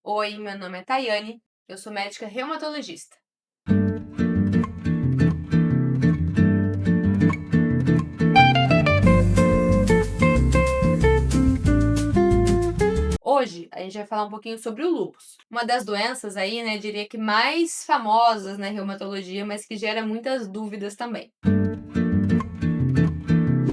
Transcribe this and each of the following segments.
Oi, meu nome é Tayane, eu sou médica reumatologista. Hoje a gente vai falar um pouquinho sobre o lúpus, uma das doenças aí, né, diria que mais famosas na reumatologia, mas que gera muitas dúvidas também.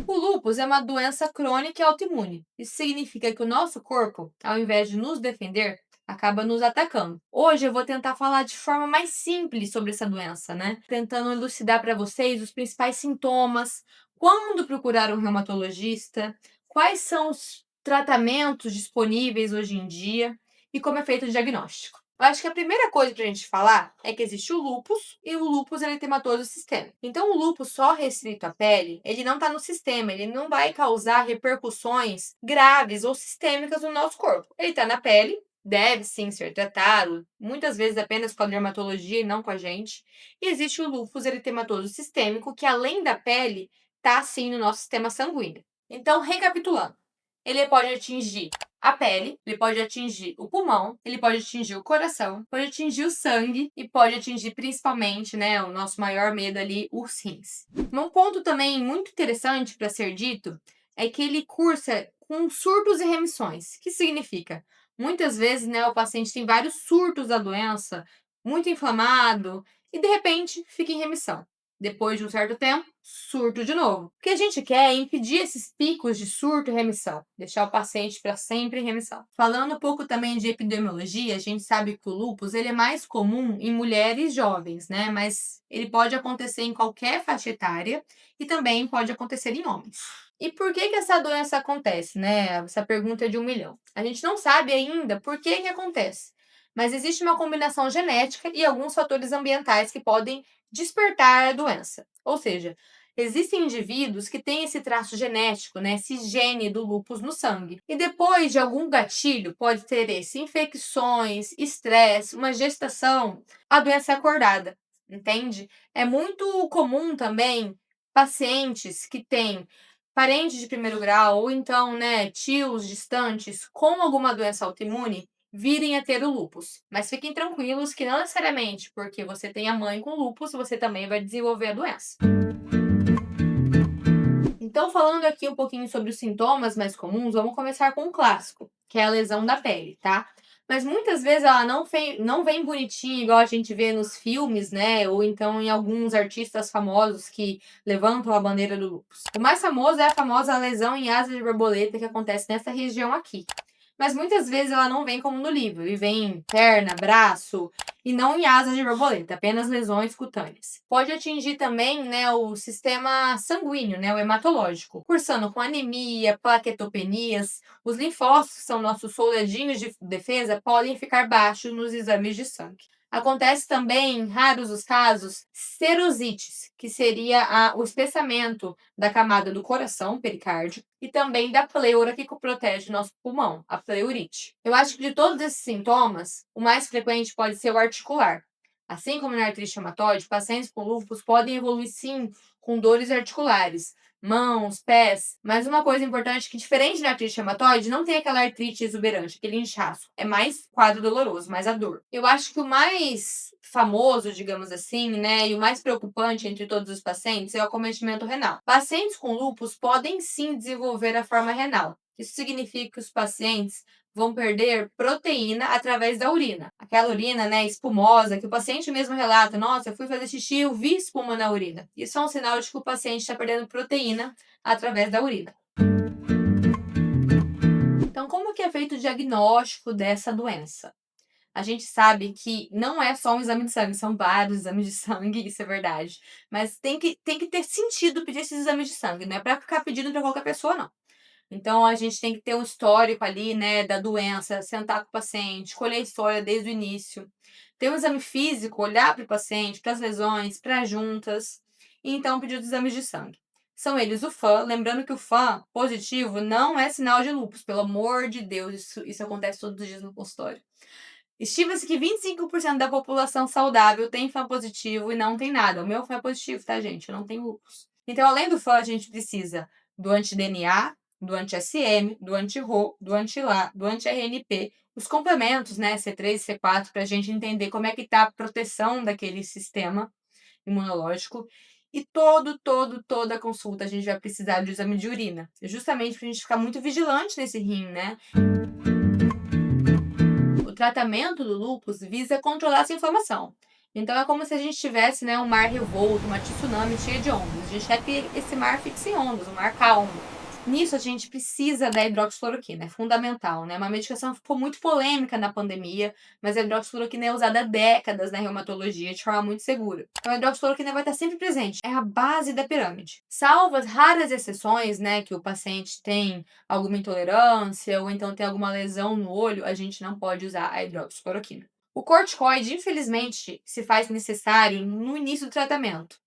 O lúpus é uma doença crônica e autoimune. Isso significa que o nosso corpo, ao invés de nos defender, acaba nos atacando. Hoje eu vou tentar falar de forma mais simples sobre essa doença, né? Tentando elucidar para vocês os principais sintomas, quando procurar um reumatologista, quais são os tratamentos disponíveis hoje em dia e como é feito o diagnóstico. Eu acho que a primeira coisa pra gente falar é que existe o lúpus e o lúpus eritematoso sistêmico. Então, o lúpus só restrito à pele, ele não está no sistema, ele não vai causar repercussões graves ou sistêmicas no nosso corpo. Ele está na pele, deve sim ser tratado, muitas vezes apenas com a dermatologia e não com a gente. E existe o lúpus eritematoso sistêmico, que além da pele, está sim no nosso sistema sanguíneo. Então, recapitulando, ele pode atingir a pele, ele pode atingir o pulmão, ele pode atingir o coração, pode atingir o sangue e pode atingir principalmente, né, o nosso maior medo ali, os rins. Um ponto também muito interessante para ser dito é que ele cursa com surtos e remissões. O que significa? Muitas vezes, né, o paciente tem vários surtos da doença, muito inflamado, e de repente fica em remissão. Depois de um certo tempo, surto de novo. O que a gente quer é impedir esses picos de surto e remissão, deixar o paciente para sempre em remissão. Falando um pouco também de epidemiologia, a gente sabe que o lúpus ele é mais comum em mulheres jovens, né? Mas ele pode acontecer em qualquer faixa etária e também pode acontecer em homens. E por que essa doença acontece, né? Essa pergunta é de 1 milhão. A gente não sabe ainda por que acontece, mas existe uma combinação genética e alguns fatores ambientais que podem despertar a doença. Ou seja, existem indivíduos que têm esse traço genético, né, esse gene do lúpus no sangue. E depois de algum gatilho, pode ter esse infecções, estresse, uma gestação, a doença é acordada, entende? É muito comum também pacientes que têm parentes de primeiro grau ou então, né, tios distantes com alguma doença autoimune virem a ter o lúpus. Mas fiquem tranquilos que não necessariamente porque você tem a mãe com lúpus, você também vai desenvolver a doença. Então, falando aqui um pouquinho sobre os sintomas mais comuns, vamos começar com um clássico, que é a lesão da pele, tá? Mas muitas vezes ela não vem bonitinha, igual a gente vê nos filmes, né? Ou então em alguns artistas famosos que levantam a bandeira do lúpus. O mais famoso é a famosa lesão em asa de borboleta que acontece nessa região aqui. Mas muitas vezes ela não vem como no livro, e vem em perna, braço, e não em asas de borboleta, apenas lesões cutâneas. Pode atingir também, né, o sistema sanguíneo, né, o hematológico, cursando com anemia, plaquetopenias. Os linfócitos, que são nossos soldadinhos de defesa, podem ficar baixos nos exames de sangue. Acontece também, em raros os casos, serosites, que seria o espessamento da camada do coração, pericárdio, e também da pleura que protege o nosso pulmão, a pleurite. Eu acho que de todos esses sintomas, o mais frequente pode ser o articular. Assim como na artrite reumatoide, pacientes com lúpus podem evoluir sim com dores articulares, mãos, pés. Mas uma coisa importante é que, diferente da artrite reumatoide, não tem aquela artrite exuberante, aquele inchaço. É mais quadro doloroso, mais a dor. Eu acho que o mais famoso, digamos assim, né, e o mais preocupante entre todos os pacientes é o acometimento renal. Pacientes com lúpus podem sim desenvolver a forma renal. Isso significa que os pacientes vão perder proteína através da urina. Aquela urina, né, espumosa, que o paciente mesmo relata, nossa, eu fui fazer xixi, eu vi espuma na urina. Isso é um sinal de que o paciente está perdendo proteína através da urina. Então, como que é feito o diagnóstico dessa doença? A gente sabe que não é só um exame de sangue, são vários exames de sangue, isso é verdade. Mas tem que ter sentido pedir esses exames de sangue, não é para ficar pedindo para qualquer pessoa, não. Então, a gente tem que ter um histórico ali, né, da doença, sentar com o paciente, colher a história desde o início. Ter um exame físico, olhar para o paciente, para as lesões, para as juntas, e então pedir os exames de sangue. São eles o FAM, lembrando que o FAM positivo não é sinal de lúpus, pelo amor de Deus, isso acontece todos os dias no consultório. Estima-se que 25% da população saudável tem FAM positivo e não tem nada. O meu FAM é positivo, tá, gente? Eu não tenho lúpus. Então, além do FAM, a gente precisa do anti-DNA, do anti-SM, do anti-RO, do anti-LA, do anti-RNP, os complementos, né, C3 e C4, para a gente entender como é que está a proteção daquele sistema imunológico. E toda consulta a gente vai precisar de exame de urina, justamente para a gente ficar muito vigilante nesse rim, né? O tratamento do lúpus visa controlar essa inflamação. Então é como se a gente tivesse, né, um mar revolto, uma tsunami cheia de ondas. A gente quer que esse mar fique sem ondas, um mar calmo. Nisso a gente precisa da hidroxicloroquina, é fundamental, né? Uma medicação que ficou muito polêmica na pandemia, mas a hidroxicloroquina é usada há décadas na reumatologia de forma muito segura. Então a hidroxicloroquina vai estar sempre presente, é a base da pirâmide. Salvo as raras exceções, né, que o paciente tem alguma intolerância ou então tem alguma lesão no olho, a gente não pode usar a hidroxicloroquina. O corticoide, infelizmente, se faz necessário no início do tratamento.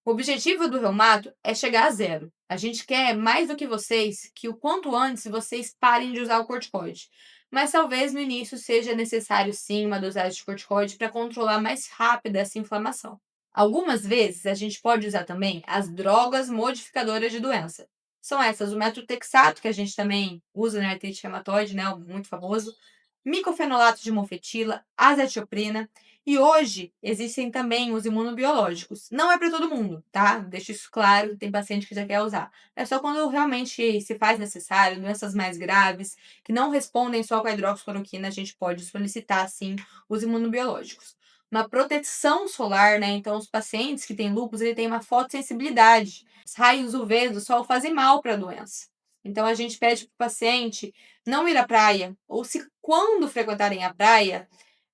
O objetivo do reumato é chegar a zero. A gente quer, mais do que vocês, que o quanto antes vocês parem de usar o corticoide. Mas talvez no início seja necessário sim uma dosagem de corticoide para controlar mais rápido essa inflamação. Algumas vezes a gente pode usar também as drogas modificadoras de doença. São essas, o methotrexato, que a gente também usa na artrite reumatoide, né, muito famoso, micofenolato de mofetila, azatioprina, e hoje existem também os imunobiológicos. Não é para todo mundo, tá? Deixo isso claro, tem paciente que já quer usar. É só quando realmente se faz necessário, doenças mais graves, que não respondem só com a hidroxicloroquina, a gente pode solicitar, sim, os imunobiológicos. Uma proteção solar, né? Então, os pacientes que têm lúpus, ele tem uma fotossensibilidade. Os raios UV do sol fazem mal para a doença. Então, a gente pede para o paciente não ir à praia, ou se quando frequentarem a praia,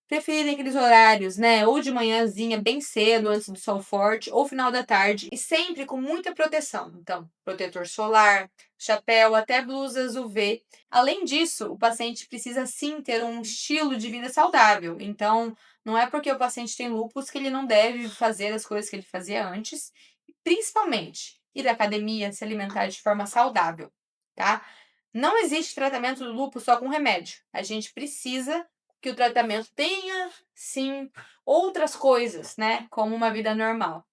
preferirem aqueles horários, né? Ou de manhãzinha, bem cedo, antes do sol forte, ou final da tarde, e sempre com muita proteção. Então, protetor solar, chapéu, até blusas UV. Além disso, o paciente precisa sim ter um estilo de vida saudável. Então, não é porque o paciente tem lúpus que ele não deve fazer as coisas que ele fazia antes, principalmente ir à academia, se alimentar de forma saudável, tá? Não existe tratamento do lúpus só com remédio. A gente precisa que o tratamento tenha, sim, outras coisas, né? Como uma vida normal.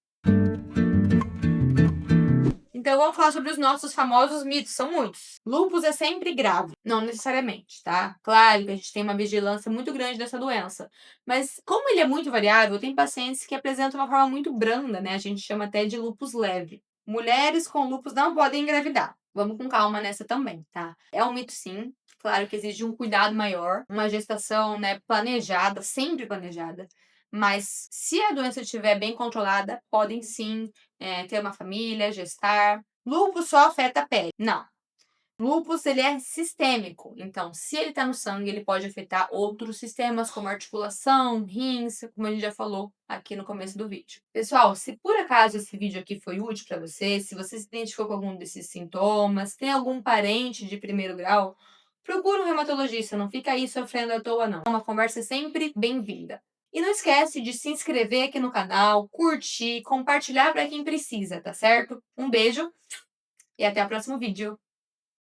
Então vamos falar sobre os nossos famosos mitos, são muitos. Lúpus é sempre grave, não necessariamente, tá? Claro que a gente tem uma vigilância muito grande dessa doença, mas como ele é muito variável, tem pacientes que apresentam uma forma muito branda, né? A gente chama até de lúpus leve. Mulheres com lúpus não podem engravidar. Vamos com calma nessa também, tá? É um mito sim. Claro que exige um cuidado maior, uma gestação, né, planejada, sempre planejada. Mas se a doença estiver bem controlada, podem sim ter uma família, gestar. Lúpus só afeta a pele? Não. Lúpus ele é sistêmico, então se ele está no sangue, ele pode afetar outros sistemas como articulação, rins, como a gente já falou aqui no começo do vídeo. Pessoal, se por acaso esse vídeo aqui foi útil para você, se você se identificou com algum desses sintomas, tem algum parente de primeiro grau, procura um reumatologista, não fica aí sofrendo à toa não. Uma conversa sempre bem-vinda. E não esquece de se inscrever aqui no canal, curtir, compartilhar para quem precisa, tá certo? Um beijo e até o próximo vídeo.